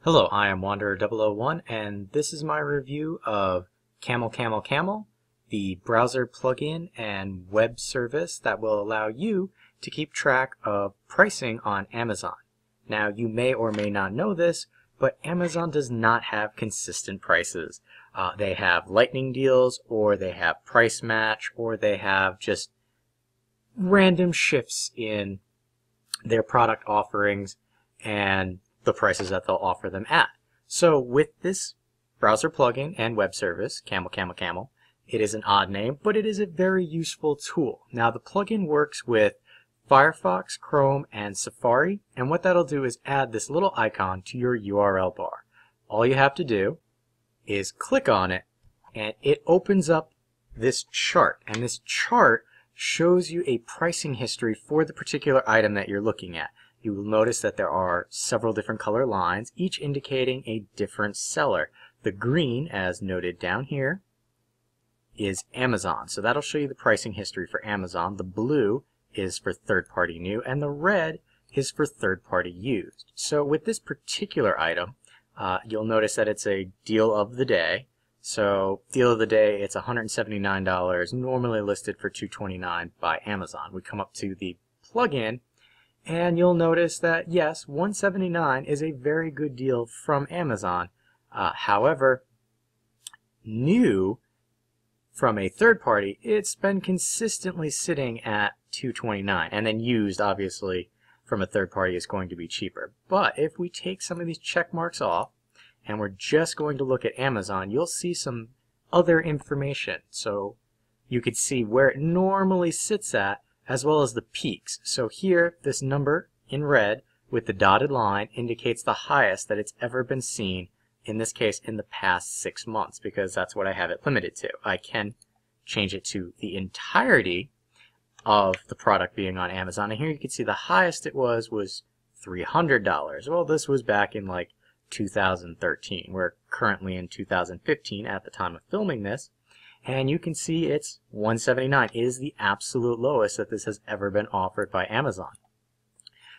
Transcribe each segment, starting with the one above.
Hello, I am Wanderer001 and this is my review of CamelCamelCamel, the browser plugin and web service that will allow you to keep track of pricing on Amazon. Now, you may or may not know this, but Amazon does not have consistent prices. They have lightning deals, or they have price match, or they have just random shifts in their product offerings and the prices that they'll offer them at. So with this browser plugin and web service, CamelCamelCamel, it is an odd name, but it is a very useful tool. Now the plugin works with Firefox, Chrome, and Safari, and what that'll do is add this little icon to your URL bar. All you have to do is click on it, and it opens up this chart, and this chart shows you a pricing history for the particular item that you're looking at. You will notice that there are several different color lines, each indicating a different seller. The green, as noted down here, is Amazon. So that'll show you the pricing history for Amazon. The blue is for third-party new, and the red is for third-party used. So with this particular item, you'll notice that it's a deal of the day. So deal of the day, it's $179, normally listed for $229 by Amazon. We come up to the plugin, and you'll notice that, yes, $179 is a very good deal from Amazon. However, new from a third party, it's been consistently sitting at $229. And then used, obviously, from a third party is going to be cheaper. But if we take some of these check marks off, and we're just going to look at Amazon, you'll see some other information. So you could see where it normally sits at, as well as the peaks. So here, this number in red with the dotted line indicates the highest that it's ever been seen, in this case in the past 6 months, because that's what I have it limited to. I can change it to the entirety of the product being on Amazon, and here you can see the highest it was $300. Well, this was back in like 2013. We're currently in 2015 at the time of filming this, and you can see it's $179. It is the absolute lowest that this has ever been offered by Amazon.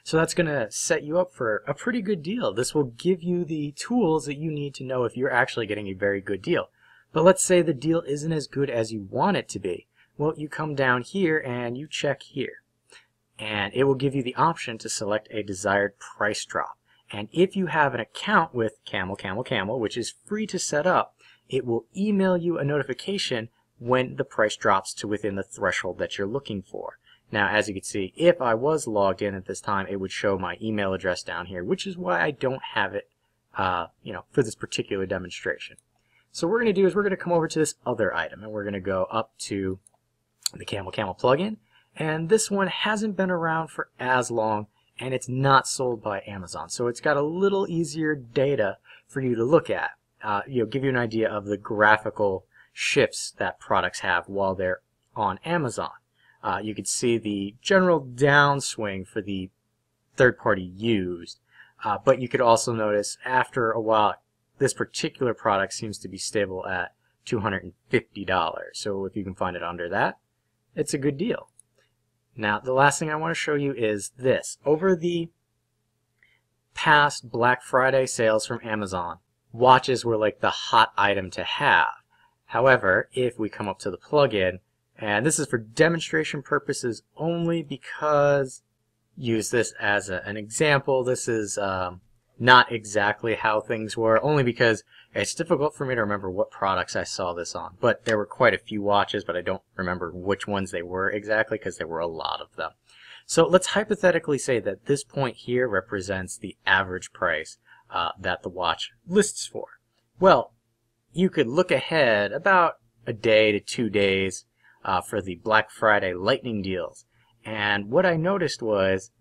So that's going to set you up for a pretty good deal. This will give you the tools that you need to know if you're actually getting a very good deal. But let's say the deal isn't as good as you want it to be. Well, you come down here and you check here, and it will give you the option to select a desired price drop. And if you have an account with CamelCamelCamel, which is free to set up, it will email you a notification when the price drops to within the threshold that you're looking for. Now, as you can see, if I was logged in at this time, it would show my email address down here, which is why I don't have it, for this particular demonstration. So what we're going to do is we're going to come over to this other item, and we're going to go up to the CamelCamel plugin. And this one hasn't been around for as long, and it's not sold by Amazon. So it's got a little easier data for you to look at. Give you an idea of the graphical shifts that products have while they're on Amazon. You can see the general downswing for the third-party used, but you could also notice after a while this particular product seems to be stable at $250. So if you can find it under that, it's a good deal. Now, the last thing I want to show you is this. Over the past Black Friday sales from Amazon, watches were like the hot item to have. However, if we come up to the plugin, and this is for demonstration purposes only because use this as an example. This is not exactly how things were, only because it's difficult for me to remember what products I saw this on. But there were quite a few watches, but I don't remember which ones they were exactly because there were a lot of them. So let's hypothetically say that this point here represents the average price that the watch lists for. Well, you could look ahead about a day to 2 days for the Black Friday lightning deals. And what I noticed was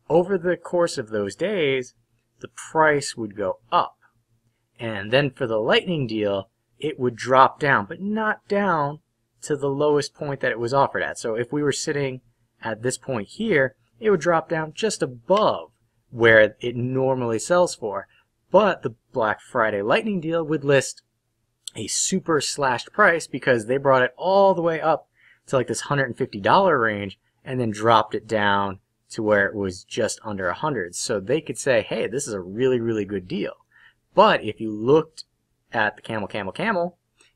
over the course of those days, the price would go up. And then for the lightning deal, it would drop down, but not down to the lowest point that it was offered at. So if we were sitting at this point here, it would drop down just above where it normally sells for. But the Black Friday lightning deal would list a super slashed price because they brought it all the way up to like this $150 range and then dropped it down to where it was just under 100. So they could say, hey, this is a really, really good deal. But if you looked at the CamelCamelCamel,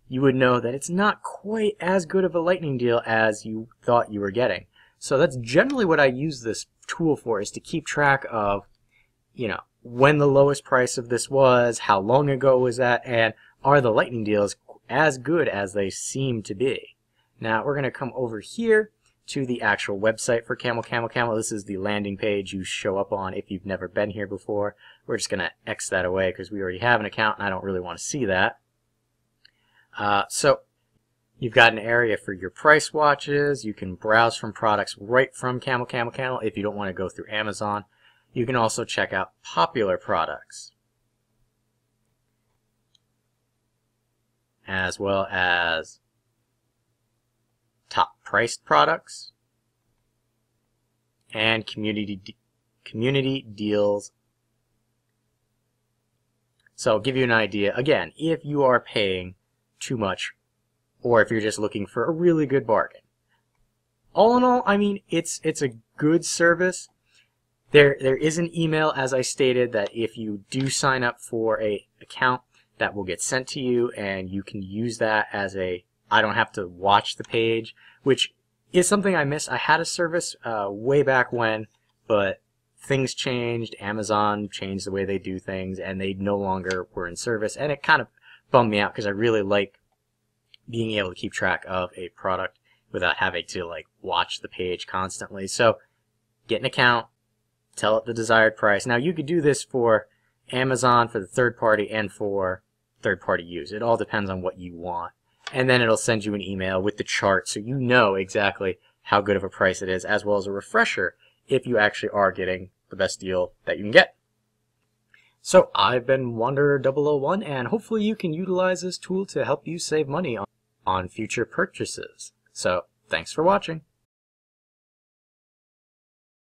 you would know that it's not quite as good of a lightning deal as you thought you were getting. So that's generally what I use this tool for, is to keep track of, you know, when the lowest price of this was, how long ago was that, and are the lightning deals as good as they seem to be. Now we're going to come over here to the actual website for CamelCamelCamel. This is the landing page you show up on if you've never been here before. We're just going to X that away because we already have an account and I don't really want to see that. So you've got an area for your price watches. You can browse from products right from CamelCamelCamel if you don't want to go through Amazon. You can also check out popular products, as well as top priced products and community deals. So I'll give you an idea. Again, if you are paying too much, or if you're just looking for a really good bargain. All in all, I mean, it's a good service. There is an email, as I stated, that if you do sign up for an account, that will get sent to you, and you can use that as a, I don't have to watch the page, which is something I miss. I had a service way back when, but things changed. Amazon changed the way they do things, and they no longer were in service, and it kind of bummed me out because I really like being able to keep track of a product without having to like watch the page constantly. So get an account, tell it the desired price. Now you could do this for Amazon, for the third party, and for third party use. It all depends on what you want. And then it'll send you an email with the chart so you know exactly how good of a price it is, as well as a refresher if you actually are getting the best deal that you can get. So I've been Wanderer001, and hopefully you can utilize this tool to help you save money on future purchases. So thanks for watching.